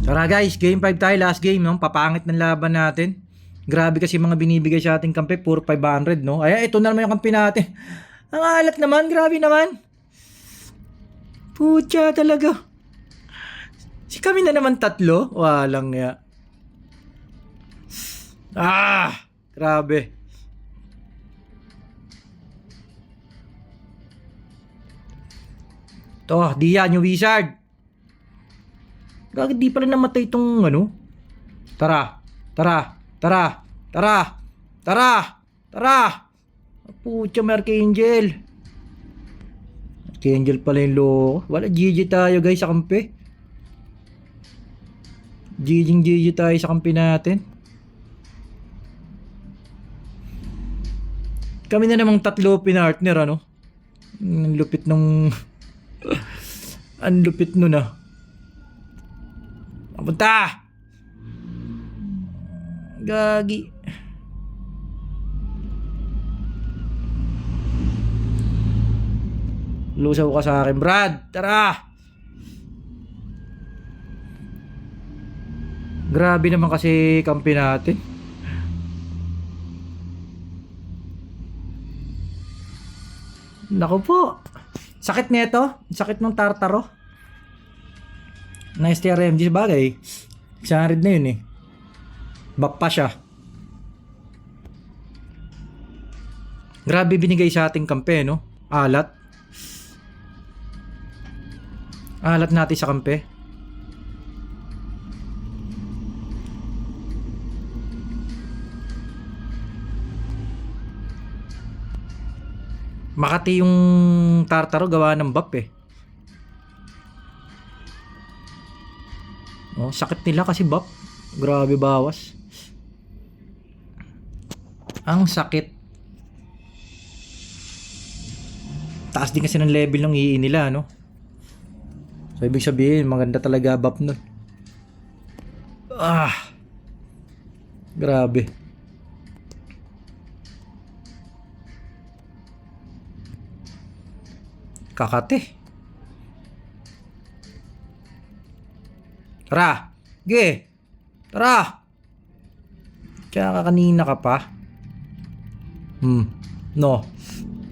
Tara guys, game 5 tayo, last game, no? Papangit ng laban natin. Grabe kasi mga binibigay sa ating kampe, puro 500, no? Ay, ito na naman yung kampe natin. Ang alat naman, grabe naman. Pucha talaga. Si kami na naman tatlo, walang ya. Grabe. To, di yan, yung wizard. Bakit di pala namatay itong ano? Tara. Pucha, may Archangel. Archangel pala yung loko. Wala, GG tayo guys sa kampe. GG tayo sa kampe natin. Kami na namang tatlo pinartner, ano? Ang lupit nung... Ang lupit nun, ah. Punta! Gagi. Lusaw ka sa akin, Brad. Tara! Grabe naman kasi kampi natin. Naku po. Sakit nito. Sakit ng tartaro. Na STRMG bagay. 600 na yun eh. Bap pa siya. Grabe binigay sa ating kampe, no? Alat. Alat natin sa kampe. Makati yung tartaro gawa ng bap eh. Oh, sakit nila kasi bap. Grabe bawas. Ang sakit. Taas din kasi ng level ng II nila, no? So ibig sabihin, maganda talaga bap nun. Grabe. Kakate. Tara. Ge. Tara. Tsaka kanina ka pa. No.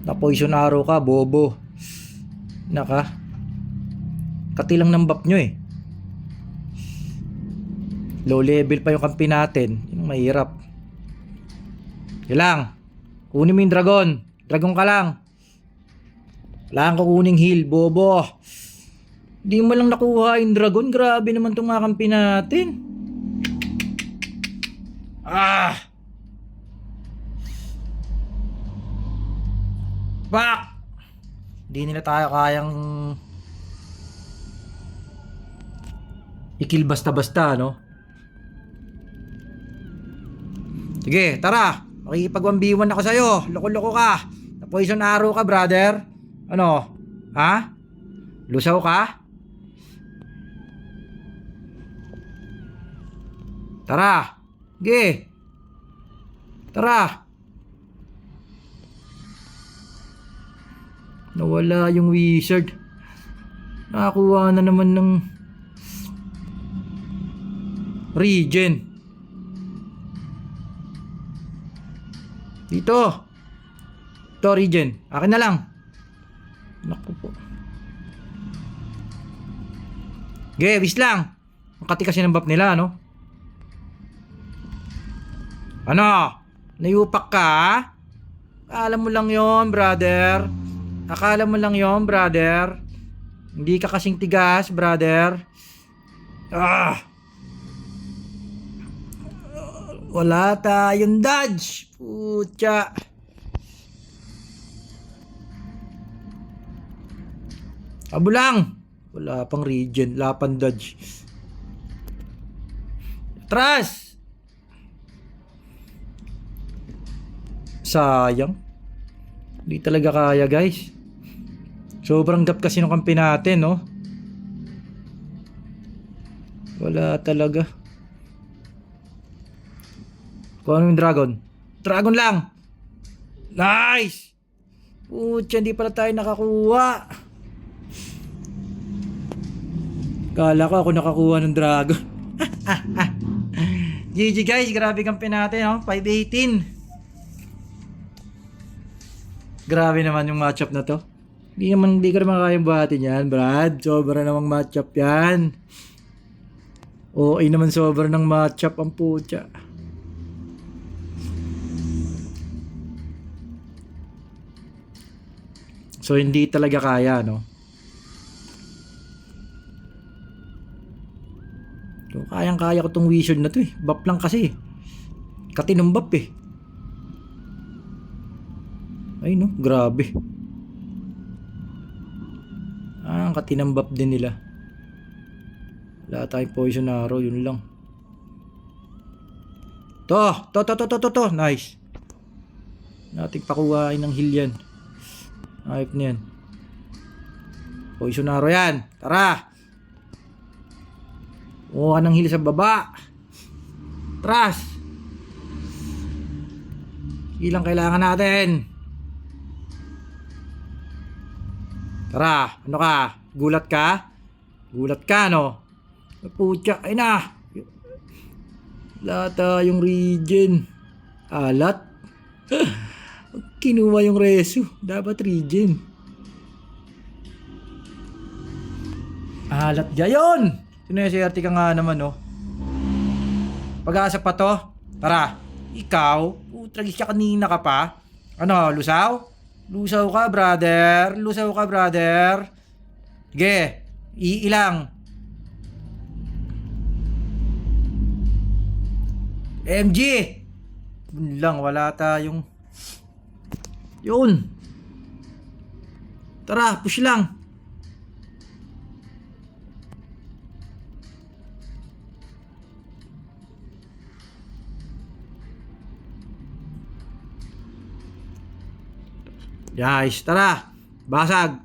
Na-poison arrow ka, bobo. Naka. Katilang ng buff nyo eh. Low level pa yung kampi natin. Yung mahirap. Yan lang. Kunin mo yung dragon. Dragon ka lang. Wala kang kukuning heal, bobo. Di mo lang nakuha yung dragon. Grabe naman itong mga kampi natin. Bak! Di nila tayo kayang i-kill basta-basta, no? Sige, tara. Makikipag-1v1 ako sa'yo. Loko-loko ka. Na-poison arrow ka, brother. Ano? Ha? Lusaw ka? Tara. Sige. Tara. Nawala yung wizard. Nakakuha na naman ng regen. Dito. Ito regen. Akin na lang. Naku po. Okay, bis lang. Ang kati kasi ng buff nila, no? Ano? Nayupak ka? Akala mo lang yon, brother. Akala mo lang yon, brother. Hindi ka kasing tigas, brother. Wala tayong dodge. Pucha. Abo lang. Wala pang regen. Wala pang dodge. Atras. Sayang. Hindi talaga kaya, guys. Sobrang gap kasi ng kampi natin, no? Wala talaga. Kung ano yung dragon? Dragon lang! Nice! Pucha, hindi pala tayo nakakuha. Kala ko ako nakakuha ng dragon. GG guys, grabe kampi natin, no? 518. Grabe naman yung matchup na to. Hindi ko naman kayang buhatin yan, Brad. Sobra namang matchup yan. Oo, naman sobra ng matchup ang putya. So, hindi talaga kaya, no? So, kayang-kaya ko tong wizard na to eh. Buff lang kasi. Katinong buff eh. Ay no, grabe. Ang katinong buff din nila. Wala tayong poison arrow, yun lang. To. Nice. Nating pakuhain ng heal yan. Ayop na yan. Poison arrow yan. Tara. Kuha ng heal sa baba. Tras. Ilang kailangan natin. Tara. Ano ka? Gulat ka? Gulat ka, no? Putya. Ay na. Wala tayong regen. Alat. Kinuha yung reso. Dapat regen. Alat gayon. Sineserte ka nga naman, no? Pag-asa pa to. Tara. Ikaw. Tragis ka kanina ka pa. Ano, lusaw? Lusaw ka, brother. Lusaw ka, brother. Sige. Iilang. MG. Yun lang, wala tayong... Yun. Tara, push lang. Guys, tara. Basag.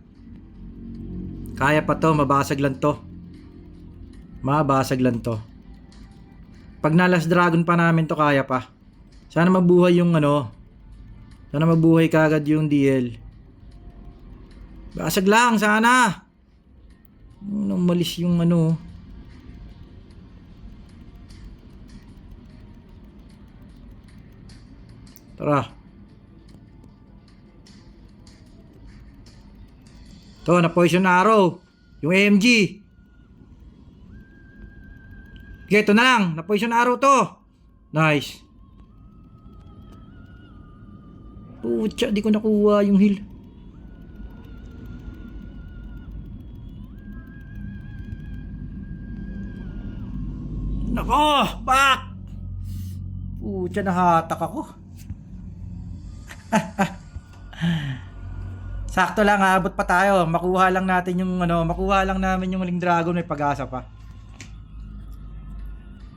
Kaya pa to, mabasag lang to. Mabasag lang to. Pag nalas dragon pa namin to, kaya pa. Sana mabuhay yung ano. Sana mabuhay kagad yung DL. Basag lang, sana. Umalis yung ano. Tara. To, na poison arrow. Yung AMG. Okay, ito na lang. Na poison arrow to. Nice. Putya, di ko nakuha yung heal. Nako, back. Putya, nahatak ako. Sakto lang, abot pa tayo. Makuha lang natin yung ano, makuha lang namin yung Huling Dragon, may pag-asa pa.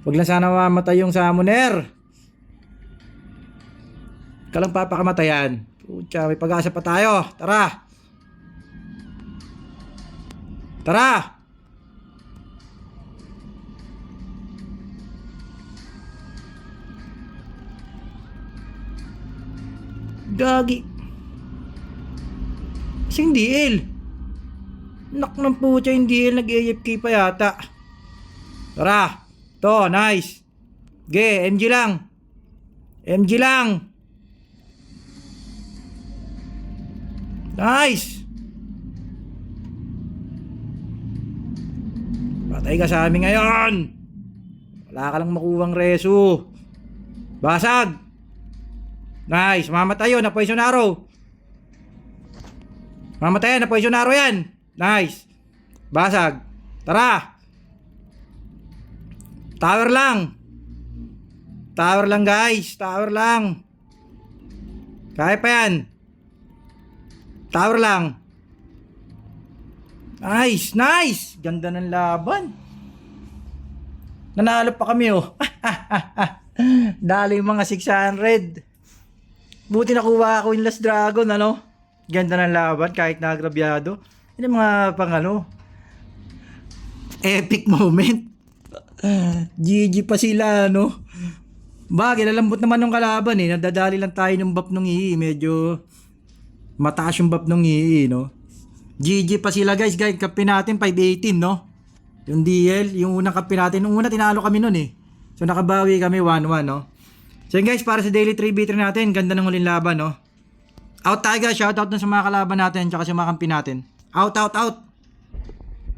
Wag lang sana mamatay yung summoner. Kalang papakamatayan. Pucha, may pag-asa pa tayo. Tara. Tara. Gagi. Kasing DL. Nak ng pucha yung DL, nag-AFK pa yata. Tara. To, nice. Ge, MG lang. MG lang. Nice. Patay ka sa amin ngayon. Wala ka lang makuwang reso. Basag. Nice. Mamatay yun. Na poison arrow. Mamatay yan. Na poison arrow yan. Nice. Basag. Tara. Tower lang. Tower lang guys. Tower lang. Kaya pa yan. Tower lang. Nice. Nice. Ganda ng laban. Nanalo pa kami oh. Dali yung mga 600. Buti nakuha ako yung Last Dragon, ano? Ganda ng laban kahit nagrabyado. Yun yung mga pang ano, epic moment. GG pa sila, no? Bagay, lalambot naman ng kalaban eh. Nadadali lang tayo ng buff ng II. Medyo mataas yung buff ng II, no? GG pa sila guys. Kampi natin 518, no? Yung DL, yung unang kampi natin. Nung una, tinalo kami nun eh. So, nakabawi kami 1-1, no? So, yun guys, para sa daily 3v3 natin, ganda ng huling laban, no? Out tayo guys, shoutout dun sa mga kalaban natin, tsaka sa mga kampi natin. Out, out, out!